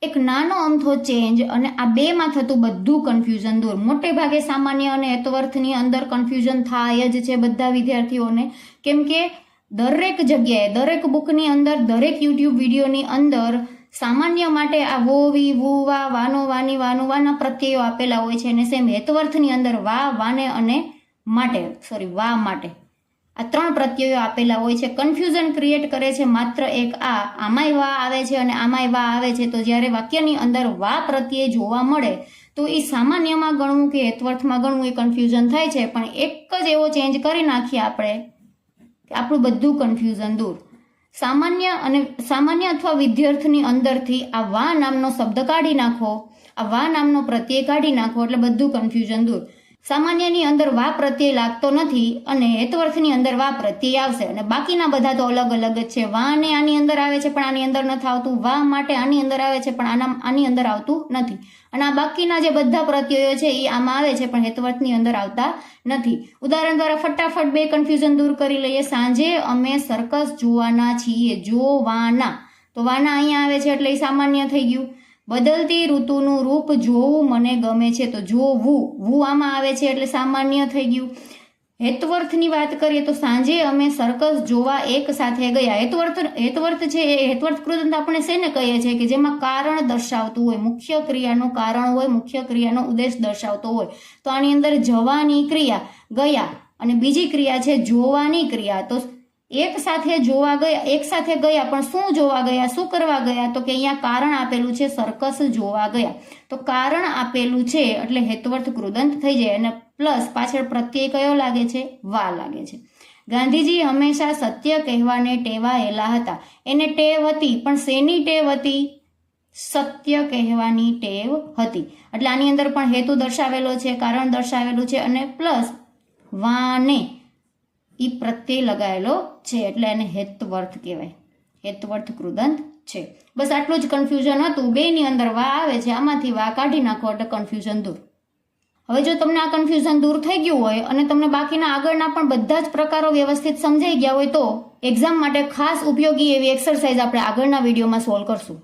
એક નાનો અમથો ચેન્જ અને આ બેમાં થતું બધું કન્ફ્યુઝન દૂર. મોટે ભાગે સામાન્ય અને હેતવર્થની અંદર કન્ફ્યુઝન થાય જ છે બધા વિદ્યાર્થીઓને, કેમ કે દરેક જગ્યાએ, દરેક બુકની અંદર, દરેક યુટ્યુબ વિડીયોની અંદર સામાન્ય માટે આ વો વી વુ વા વાનો વાની વાનું વાના પ્રત્યયો આપેલા હોય છે, અને સેમ હેતવર્થની અંદર વા વાને અને માટે વા માટે આ 3 પ્રત્યયો આપેલા હોય છે. કન્ફ્યુઝન ક્રિએટ કરે છે માત્ર એક આમાંય વા આવે છે અને આમાંય વા આવે છે. તો જ્યારે વાક્યની અંદર વા પ્રત્યય જોવા મળે તો એ સામાન્યમાં ગણવું કે હેતવર્થમાં ગણવું એ કન્ફ્યુઝન થાય છે. પણ એક જ એવો ચેન્જ કરી નાખીએ આપણે કે આપણું બધું કન્ફ્યુઝન દૂર. સામાન્ય અથવા વિદ્યાર્થની અંદરથી આ વા નામનો શબ્દ કાઢી નાખો, આ વા નામનો પ્રત્યય કાઢી નાખો એટલે બધું કન્ફ્યુઝન દૂર. સામાન્યની અંદર વા પ્રત્યય લાગતો નથી અને હેતવર્થની અંદર વા પ્રત્યય આવશે, અને બાકીના બધા તો અલગ અલગ જ છે. વા ને આની અંદર આવે છે પણ આની અંદર નથી આવતું, વા માટે આની અંદર આવે છે પણ આની અંદર આવતું નથી, અને આ બાકીના જે બધા પ્રત્યયો છે એ આમાં આવે છે પણ હેતવર્થની અંદર આવતા નથી. ઉદાહરણ દ્વારા ફટાફટ 2 કન્ફ્યુઝન દૂર કરી લઈએ. સાંજે અમે સર્કસ જોવાના છીએ. જોવાના, તો વાના અહીંયા આવે છે એટલે એ સામાન્ય થઈ ગયું. બદલતી ઋતુનું રૂપ જોવું મને ગમે છે, તો જોવું વુ આમાં આવે છે એટલે સામાન્ય થઈ ગયું. હેતવર્થની વાત કરીએ તો સાંજે અમે સર્કસ જોવા એક સાથે ગયા. હેતવર્થ છે એ હેતવર્થ કૃદંત આપણે શેને કહીએ છીએ કે જેમાં કારણ દર્શાવતું હોય, મુખ્ય ક્રિયાનું કારણ હોય, મુખ્ય ક્રિયાનો ઉદ્દેશ દર્શાવતો હોય. તો આની અંદર જવાની ક્રિયા ગયા અને બીજી ક્રિયા છે જોવાની ક્રિયા. તો એક સાથે જોવા ગયા, એક સાથે ગયા, પણ શું જોવા ગયા, શું કરવા ગયા, તો કે અહીંયા કારણ આપેલું છે સર્કસ જોવા ગયા. તો કારણ આપેલું છે એટલે હેતવર્થ કૃદંત થઈ જાય, અને પ્લસ પાછળ પ્રત્યય કયો લાગે છે? વા લાગે છે. ગાંધીજી હંમેશા સત્ય કહેવાને ટેવાયેલા હતા. એને ટેવ હતી, પણ શેની ટેવ હતી? સત્ય કહેવાની ટેવ હતી. એટલે આની અંદર પણ હેતુ દર્શાવેલો છે, કારણ દર્શાવેલું છે, અને પ્લસ વાને ઈ પ્રત્યય લગાવેલો છે એટલે એને હેતવર્થ કહેવાય, હેતવર્થ કૃદંત છે. બસ આટલું જ કન્ફ્યુઝન હતું. બેની અંદર વા આવે છે, આમાંથી વા કાઢી નાખો એટલે કન્ફ્યુઝન દૂર. હવે જો તમને આ કન્ફ્યુઝન દૂર થઈ ગયું હોય અને તમને બાકીના આગળના પણ બધા જ પ્રકારો વ્યવસ્થિત સમજાઈ ગયા હોય તો એક્ઝામ માટે ખાસ ઉપયોગી એવી એક્સરસાઇઝ આપણે આગળના વિડીયોમાં સોલ્વ કરશું.